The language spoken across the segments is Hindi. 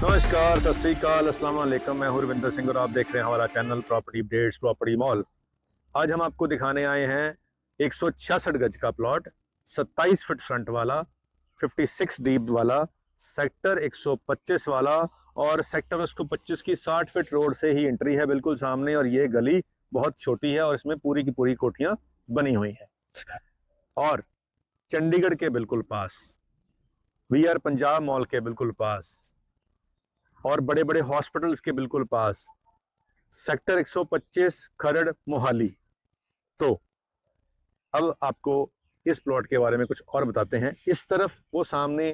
नमस्कार, सत श्री अकाल, अस्सलाम वालेकुम। मैं हूं रविंदर सिंह और आप देख रहे हैं हमारा channel property updates property mall. आज हम आपको दिखाने आए हैं 166 गज का प्लॉट, 27 फीट फ्रंट वाला, 56 डीप वाला, सेक्टर 125 वाला और सेक्टर 125 की 60 फीट रोड से ही एंट्री है बिल्कुल सामने। और ये गली बहुत छोटी है और इसमें पूरी की पूरी कोठियां बनी हुई हैं। और चंडीगढ़ के बिल्कुल पास, वीआर पंजाब मॉल के बिल्कुल पास और बड़े बड़े हॉस्पिटल्स के बिल्कुल पास, सेक्टर 125 खरड़ मोहाली। तो अब आपको इस प्लॉट के बारे में कुछ और बताते हैं। इस तरफ वो सामने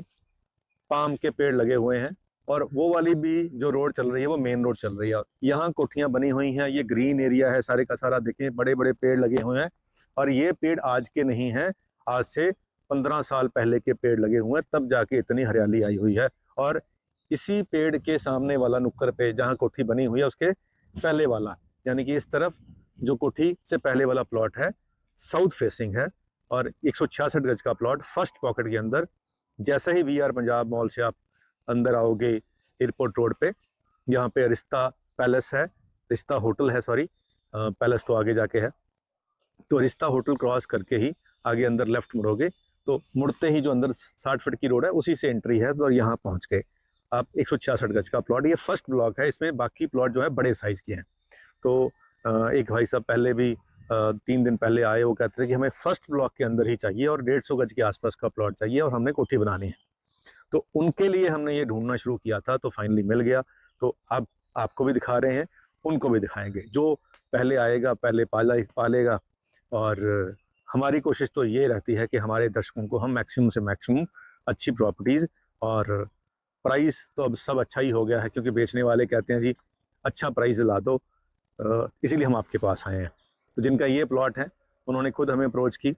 पाम के पेड़ लगे हुए हैं और वो वाली भी जो रोड चल रही है वो मेन रोड चल रही है। यहाँ कोठियां बनी हुई हैं, ये ग्रीन एरिया है सारे का सारा। देखें, बड़े बड़े पेड़ लगे हुए हैं और ये पेड़ आज के नहीं हैं, आज से 15 साल पहले के पेड़ लगे हुए हैं, तब जाके इतनी हरियाली आई हुई है। और इसी पेड़ के सामने वाला नुक्कड़ पे जहाँ कोठी बनी हुई है उसके पहले वाला, यानी कि इस तरफ जो कोठी से पहले वाला प्लॉट है साउथ फेसिंग है और 166 गज का प्लॉट फर्स्ट पॉकेट के अंदर। जैसे ही वीआर पंजाब मॉल से आप अंदर आओगे एयरपोर्ट रोड पे, यहाँ पे रिश्ता पैलेस है, रिश्ता होटल है, सॉरी पैलेस तो आगे जाके है। तो रिश्ता होटल क्रॉस करके ही आगे अंदर लेफ्ट मुड़ोगे तो मुड़ते ही जो अंदर 60 फीट की रोड है उसी से एंट्री है। तो यहाँ पहुँच गए आप 166 गज का प्लॉट। ये फर्स्ट ब्लॉक है, इसमें बाकी प्लॉट जो है बड़े साइज के हैं। तो एक भाई साहब पहले भी 3 दिन पहले आए, वो कहते थे कि हमें फर्स्ट ब्लॉक के अंदर ही चाहिए और 150 गज के आसपास का प्लॉट चाहिए और हमने कोठी बनानी है। तो उनके लिए हमने ये ढूंढना शुरू किया था, तो फाइनली मिल गया। तो अब आपको भी दिखा रहे हैं, उनको भी दिखाएंगे। जो पहले आएगा पहले पालेगा। और हमारी कोशिश तो ये रहती है कि हमारे दर्शकों को हम मैक्सिमम से मैक्सिमम अच्छी प्रॉपर्टीज़, और प्राइस तो अब सब अच्छा ही हो गया है क्योंकि बेचने वाले कहते हैं जी अच्छा प्राइस ला दो, इसीलिए हम आपके पास आए हैं। तो जिनका ये प्लॉट है उन्होंने खुद हमें अप्रोच की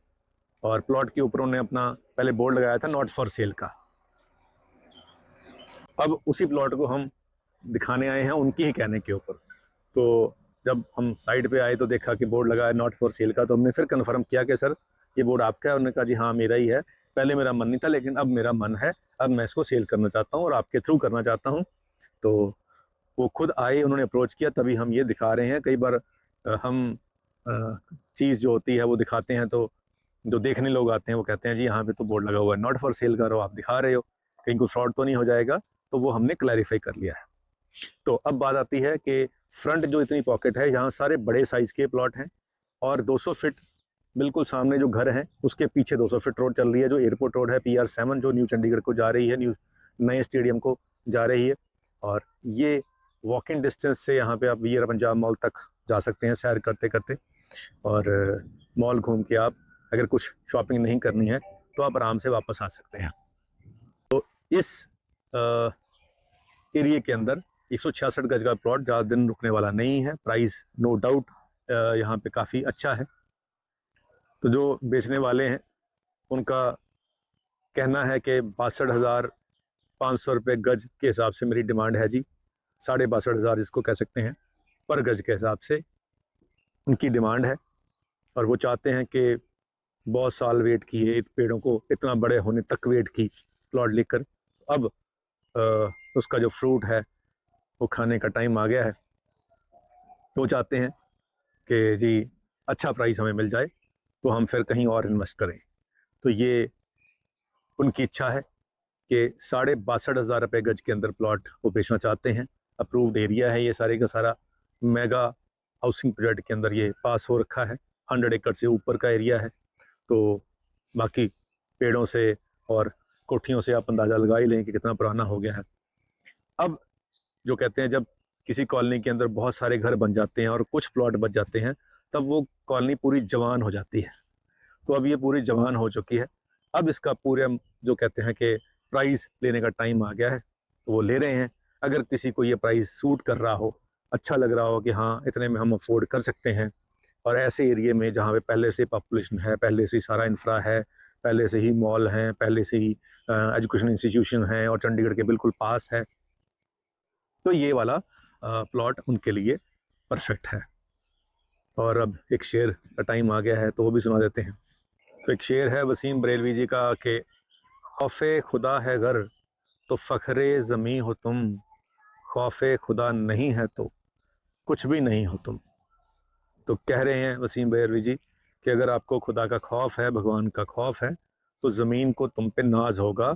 और प्लॉट के ऊपर उन्होंने अपना पहले बोर्ड लगाया था नॉट फॉर सेल का। अब उसी प्लॉट को हम दिखाने आए हैं उनकी ही कहने के ऊपर। तो जब हम साइड पे आए तो देखा कि बोर्ड लगा है नॉट फॉर सेल का, तो हमने फिर कन्फर्म किया कि सर ये बोर्ड आपका है। उन्होंने कहा जी हाँ मेरा ही है, पहले मेरा मन नहीं था लेकिन अब मेरा मन है, अब मैं इसको सेल करना चाहता हूँ और आपके थ्रू करना चाहता हूँ। तो वो खुद आए, उन्होंने अप्रोच किया, तभी हम ये दिखा रहे हैं। कई बार हम चीज़ जो होती है वो दिखाते हैं तो जो देखने लोग आते हैं वो कहते हैं जी यहाँ पे तो बोर्ड लगा हुआ है नॉट फॉर सेल करो, आप दिखा रहे हो, कहीं कोई फ्रॉड तो नहीं हो जाएगा। तो वो हमने क्लैरिफाई कर लिया है। तो अब बात आती है कि फ्रंट जो इतनी पॉकेट है, यहाँ सारे बड़े साइज के प्लॉट हैं और 200 फीट बिल्कुल सामने जो घर है उसके पीछे 200 फीट रोड चल रही है, जो एयरपोर्ट रोड है PR7, जो न्यू चंडीगढ़ को जा रही है, न्यू नए स्टेडियम को जा रही है। और ये वॉकिंग डिस्टेंस से यहाँ पे आप वीआर पंजाब मॉल तक जा सकते हैं सैर करते करते। और मॉल घूम के आप अगर कुछ शॉपिंग नहीं करनी है तो आप आराम से वापस आ सकते हैं। तो इस एरिया के अंदर 166 गज का प्लॉट ज़्यादा दिन रुकने वाला नहीं है। प्राइस नो डाउट यहाँ पे काफ़ी अच्छा है। तो जो बेचने वाले हैं उनका कहना है कि 62,500 रुपये गज के हिसाब से मेरी डिमांड है जी। 62,500 जिसको कह सकते हैं पर गज के हिसाब से उनकी डिमांड है। और वो चाहते हैं कि बहुत साल वेट किए, पेड़ों को इतना बड़े होने तक वेट की प्लॉट लेकर, अब उसका जो फ्रूट है वो खाने का टाइम आ गया है। तो वो चाहते हैं कि जी अच्छा प्राइस हमें मिल जाए तो हम फिर कहीं और इन्वेस्ट करें। तो ये उनकी इच्छा है कि 62,500 रुपये गज के अंदर प्लॉट वो बेचना चाहते हैं। अप्रूव्ड एरिया है ये सारे का सारा, मेगा हाउसिंग प्रोजेक्ट के अंदर ये पास हो रखा है। 100 एकड़ से ऊपर का एरिया है। तो बाकी पेड़ों से और कोठियों से आप अंदाज़ा लगा ही लें कि कितना पुराना हो गया है। अब जो कहते हैं जब किसी कॉलोनी के अंदर बहुत सारे घर बन जाते हैं और कुछ प्लॉट बच जाते हैं, तब वो कॉलोनी पूरी जवान हो जाती है। तो अब ये पूरी जवान हो चुकी है। अब इसका पूरे हम जो कहते हैं कि प्राइस लेने का टाइम आ गया है, तो वो ले रहे हैं। अगर किसी को ये प्राइस सूट कर रहा हो, अच्छा लग रहा हो कि हाँ इतने में हम अफोर्ड कर सकते हैं, और ऐसे एरिए में जहाँ पे पहले से पॉपुलेशन है, पहले से सारा इंफ्रा है, पहले से ही मॉल हैं, पहले से ही एजुकेशन इंस्टीट्यूशन हैं और चंडीगढ़ के बिल्कुल पास है, तो ये वाला प्लॉट उनके लिए परफेक्ट है। और अब एक शेर का टाइम आ गया है, तो वो भी सुना देते हैं। तो एक शेर है वसीम बरेलवी जी का कि खौफे खुदा है घर तो फ़ख्रे ज़मीं हो तुम, खौफे खुदा नहीं है तो कुछ भी नहीं हो तुम। तो कह रहे हैं वसीम बरेलवी जी कि अगर आपको खुदा का खौफ है, भगवान का खौफ है, तो ज़मीन को तुम पे नाज होगा,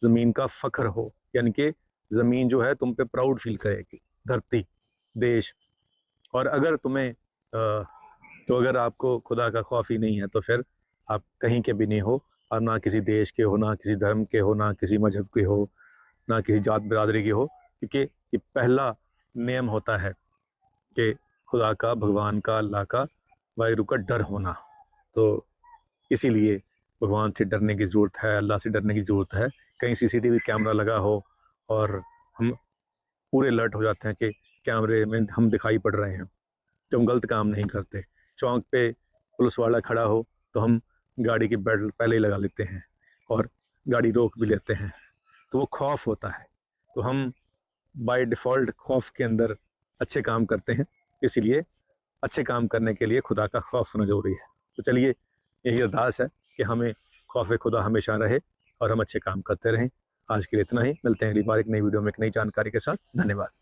ज़मीन का फ़ख्र हो, यानी कि ज़मीन जो है तुम पे प्राउड फील करेगी, धरती, देश। और अगर तुम्हें तो अगर आपको खुदा का खौफ ही नहीं है, तो फिर आप कहीं के भी नहीं हो, और ना किसी देश के हो, ना किसी धर्म के हो, ना किसी मजहब के हो, ना किसी जात बिरादरी के हो, क्योंकि ये पहला नियम होता है कि खुदा का, भगवान का, अल्लाह का, वाहिगुरु का डर होना। तो इसीलिए भगवान से डरने की ज़रूरत है, अल्लाह से डरने की ज़रूरत है। कहीं सीसीटीवी कैमरा लगा हो और हम पूरे अलर्ट हो जाते हैं कि कैमरे में हम दिखाई पड़ रहे हैं, तो हम गलत काम नहीं करते। चौक पे पुलिस वाला खड़ा हो तो हम गाड़ी की बेल्ट पहले ही लगा लेते हैं और गाड़ी रोक भी लेते हैं, तो वो खौफ होता है। तो हम बाय डिफ़ॉल्ट खौफ के अंदर अच्छे काम करते हैं, इसीलिए अच्छे काम करने के लिए खुदा का खौफ होना ज़रूरी है। तो चलिए, यही अरदास है कि हमें खौफ खुदा हमेशा रहे और हम अच्छे काम करते रहें। आज के लिए इतना ही, मिलते हैं अगली बार एक नई वीडियो में एक नई जानकारी के साथ। धन्यवाद।